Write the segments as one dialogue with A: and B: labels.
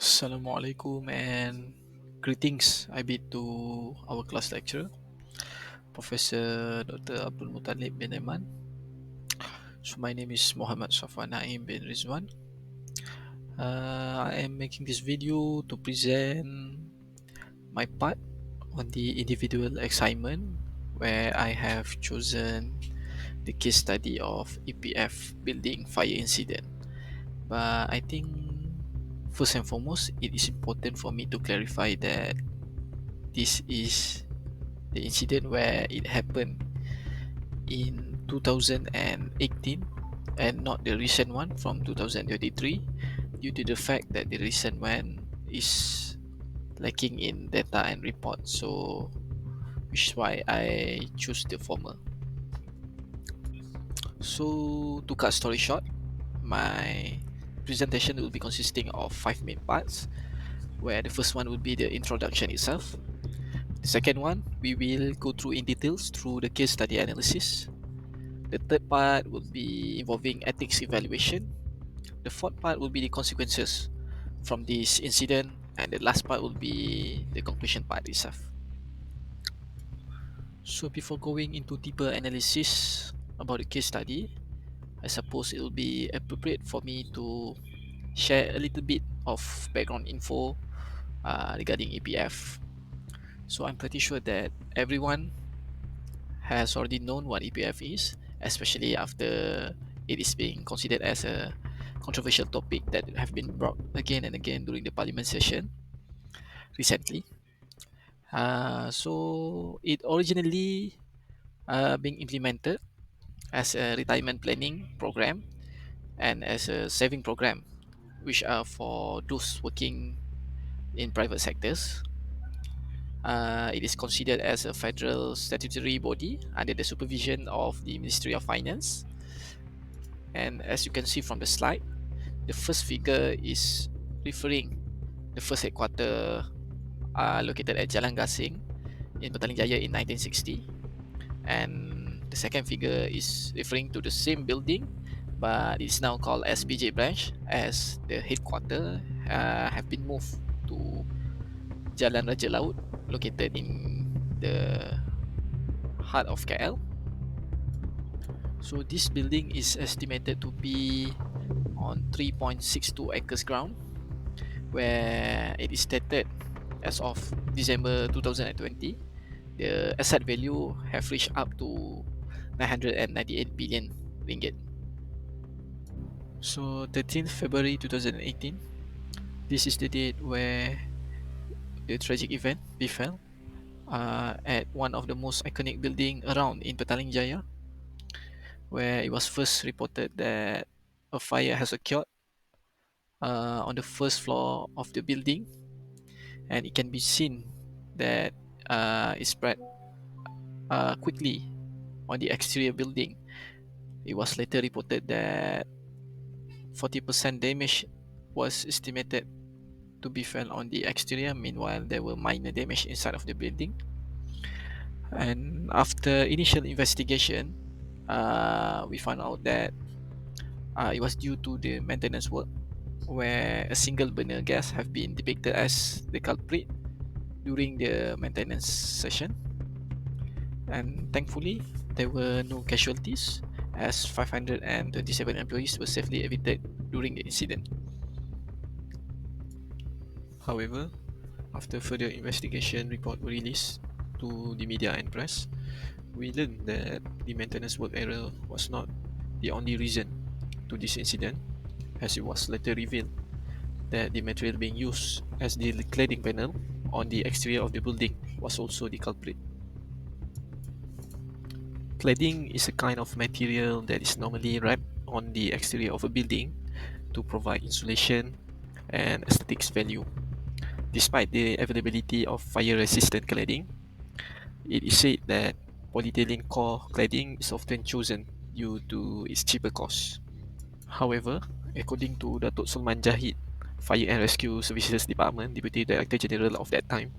A: Assalamualaikum and greetings. I be to our class lecturer, Professor Dr. Abdul Muttalib bin Eman. So my name is Muhammad Safwan Naim bin Rizwan. I am making this video to present my part on the individual assignment where I have chosen the case study of EPF building fire incident. But I think first and foremost, it is important for me to clarify that this is the incident where it happened in 2018 and not the recent one from 2023 due to the fact that the recent one is lacking in data and report, so which is why I choose the former. So to cut story short, my presentation will be consisting of 5 main parts, where the first one will be the introduction itself. The second one, we will go through in details through the case study analysis. The third part will be involving ethics evaluation. The fourth part will be the consequences from this incident, and the last part will be the conclusion part itself. So before going into deeper analysis about the case study, I suppose it will be appropriate for me to share a little bit of background info regarding EPF. So I'm pretty sure that everyone has already known what EPF is, especially after it is being considered as a controversial topic that have been brought again and again during the parliament session recently. So it originally being implemented as a retirement planning program and as a saving program, which are for those working in private sectors. It is considered as a federal statutory body under the supervision of the Ministry of Finance. And as you can see from the slide, the first figure is referring the first headquarter located at Jalan Gasing in Petaling Jaya in 1960, and the second figure is referring to the same building, but it's now called SPJ branch as the headquarter have been moved to Jalan Raja Laut, located in the heart of KL. So this building is estimated to be on 3.62 acres ground, where it is stated as of December 2020, the asset value have reached up to 998 billion ringgit. So 13th February 2018, this is the date where the tragic event befell at one of the most iconic building around in Petaling Jaya, where it was first reported that a fire has occurred on the first floor of the building, and it can be seen that it spread quickly on the exterior building. It was later reported that 40% damage was estimated to be felt on the exterior. Meanwhile, there were minor damage inside of the building. And after initial investigation, we found out that it was due to the maintenance work, where a single burner gas have been depicted as the culprit during the maintenance session. And thankfully, there were no casualties, as 527 employees were safely evicted during the incident. However, after further investigation report were released to the media and press, we learned that the maintenance work error was not the only reason to this incident, as it was later revealed that the material being used as the cladding panel on the exterior of the building was also the culprit. Cladding is a kind of material that is normally wrapped on the exterior of a building to provide insulation and aesthetics value. Despite the availability of fire-resistant cladding, it is said that polyethylene core cladding is often chosen due to its cheaper cost. However, according to Datuk Sulman Jahid, Fire and Rescue Services Department Deputy Director General of that time,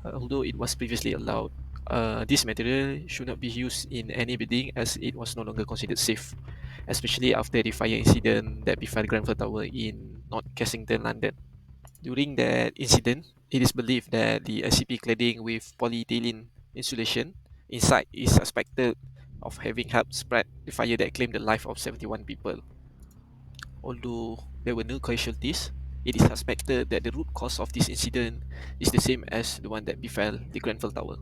A: although it was previously allowed, this material should not be used in any building as it was no longer considered safe, especially after the fire incident that befell Grenfell Tower in North Kensington, London. During that incident, it is believed that the SCP cladding with polyethylene insulation inside is suspected of having helped spread the fire that claimed the life of 71 people. Although there were no casualties, it is suspected that the root cause of this incident is the same as the one that befell the Grenfell Tower.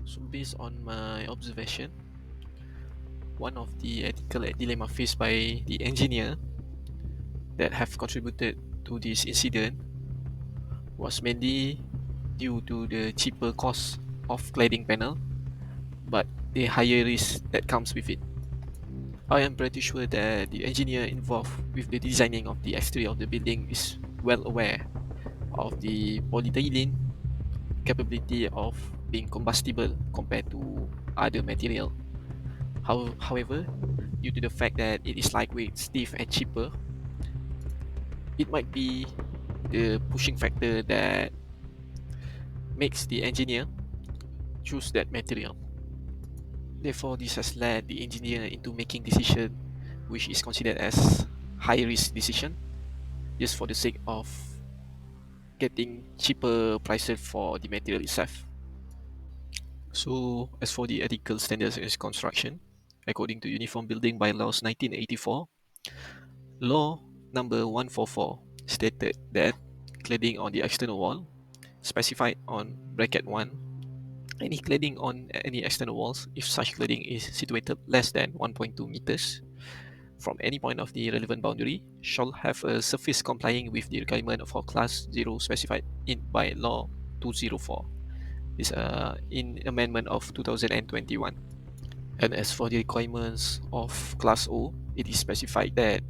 A: So, based on my observation, one of the ethical dilemma faced by the engineer that have contributed to this incident was mainly due to the cheaper cost of cladding panel, but the higher risk that comes with it. I am pretty sure that the engineer involved with the designing of the exterior of the building is well aware of the polyethylene capability of being combustible compared to other material. However, due to the fact that it is lightweight, stiff, and cheaper, it might be the pushing factor that makes the engineer choose that material. Therefore, this has led the engineer into making decision which is considered as high risk decision just for the sake of getting cheaper prices for the material itself. So, as for the ethical standards in construction, according to Uniform Building Bylaws 1984, Law number 144 stated that cladding on the external wall, specified on bracket 1, any cladding on any external walls, if such cladding is situated less than 1.2 meters from any point of the relevant boundary, shall have a surface complying with the requirement for class 0 specified in by law 204. This in amendment of 2021. And as for the requirements of class O, it is specified that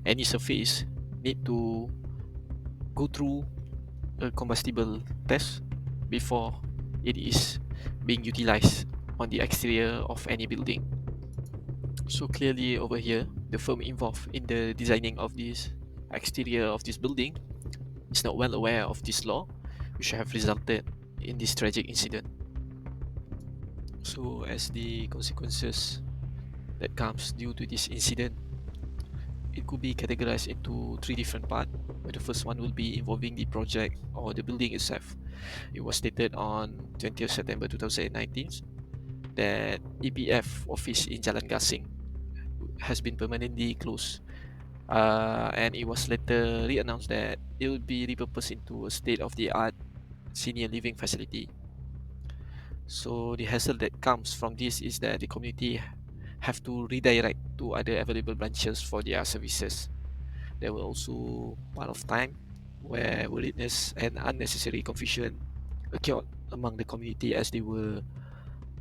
A: any surface need to go through a combustible test before it is being utilized on the exterior of any building. So clearly over here, the firm involved in the designing of this exterior of this building is not well aware of this law, which have resulted in this tragic incident. So as the consequences that comes due to this incident, it could be categorized into three different parts. The first one will be involving the project or the building itself. It was stated on 20th September 2019 that EPF office in Jalan Gasing has been permanently closed. And it was later re-announced that it will be repurposed into a state-of-the-art senior living facility. So the hassle that comes from this is that the community have to redirect to other available branches for their services. There were also part of time where worriedness and unnecessary confusion occurred among the community as they were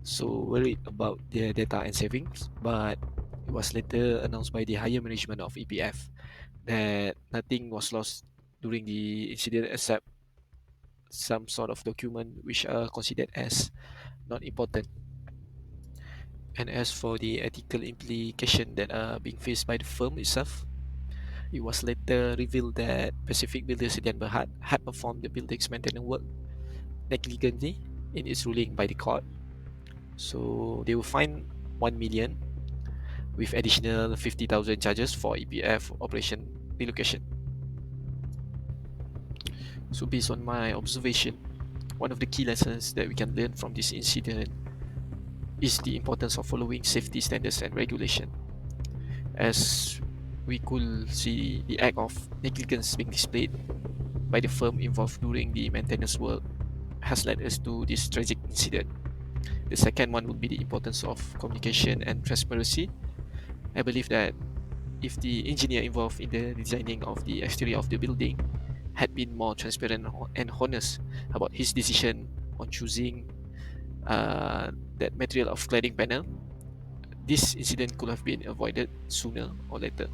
A: so worried about their data and savings. But it was later announced by the higher management of EPF that nothing was lost during the incident except some sort of document which are considered as not important. And as for the ethical implication that are being faced by the firm itself, it was later revealed that Pacific Builders Sdn Bhd had performed the building's maintenance work negligently in its ruling by the court. So they will fine 1 million with additional 50,000 charges for EPF operation relocation. So based on my observation, one of the key lessons that we can learn from this incident is the importance of following safety standards and regulation. As we could see the act of negligence being displayed by the firm involved during the maintenance work has led us to this tragic incident. The second one would be the importance of communication and transparency. I believe that if the engineer involved in the designing of the exterior of the building had been more transparent and honest about his decision on choosing that material of cladding panel, this incident could have been avoided sooner or later.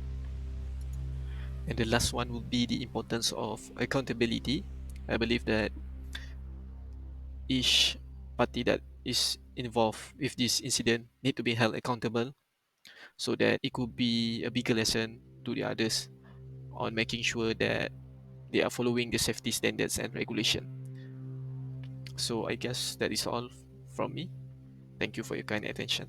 A: And the last one would be the importance of accountability. I believe that each party that is involved with this incident need to be held accountable so that it could be a bigger lesson to the others on making sure that they are following the safety standards and regulation. So I guess that is all from me. Thank you for your kind attention.